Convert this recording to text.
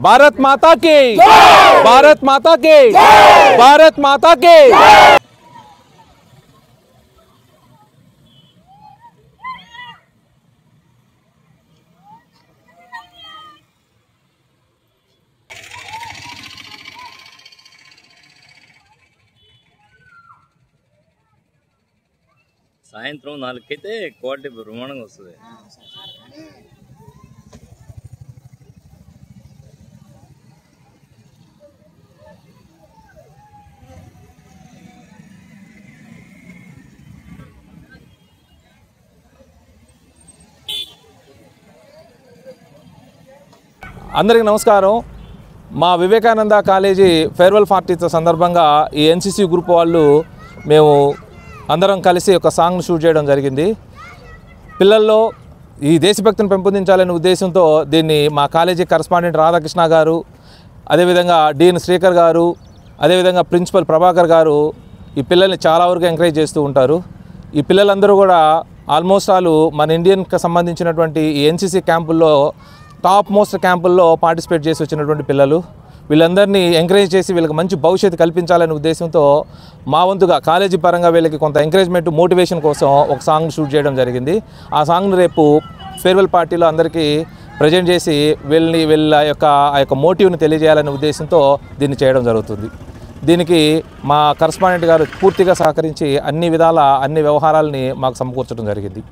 भारत माता की भारत माता की भारत माता की సాయంత్రం 4కైతే క్వాలిటీ బ్రహ్మాండంగా వస్తుంది. అందరికీ నమస్కారం. మా వివేకానంద కాలేజీ ఫేర్వెల్ పార్టీ సందర్భంగా ఈ ఎన్సీసీ గ్రూప్ వాళ్ళు మేము అందరం కలిసి ఒక సాంగ్ను షూట్ చేయడం జరిగింది. పిల్లల్లో ఈ దేశభక్తిని పెంపొందించాలనే ఉద్దేశంతో దీన్ని మా కాలేజీ కరస్పాండెంట్ రాధాకృష్ణ గారు, అదేవిధంగా డీన్ శ్రీకర్ గారు, అదేవిధంగా ప్రిన్సిపల్ ప్రభాకర్ గారు ఈ పిల్లల్ని చాలా వరకు ఎంకరేజ్ చేస్తూ ఉంటారు. ఈ పిల్లలందరూ కూడా ఆల్మోస్ట్ ఆల్ మన ఇండియన్కి సంబంధించినటువంటి ఈ ఎన్సీసీ క్యాంపుల్లో టాప్ మోస్ట్ క్యాంపుల్లో పార్టిసిపేట్ చేసి వచ్చినటువంటి పిల్లలు. వీళ్ళందరినీ ఎంకరేజ్ చేసి వీళ్ళకి మంచి భవిష్యత్తు కల్పించాలనే ఉద్దేశంతో మా వంతుగా కాలేజీ పరంగా వీళ్ళకి కొంత ఎంకరేజ్మెంట్ మోటివేషన్ కోసం ఒక సాంగ్ షూట్ చేయడం జరిగింది. ఆ సాంగ్ని రేపు ఫేర్వెల్ పార్టీలో అందరికీ ప్రజెంట్ చేసి వీళ్ళ యొక్క మోటివ్ని తెలియజేయాలనే ఉద్దేశంతో దీన్ని చేయడం జరుగుతుంది. దీనికి మా కరస్పాండెంట్ గారు పూర్తిగా సహకరించి అన్ని విధాల అన్ని వ్యవహారాలని మాకు సమకూర్చడం జరిగింది.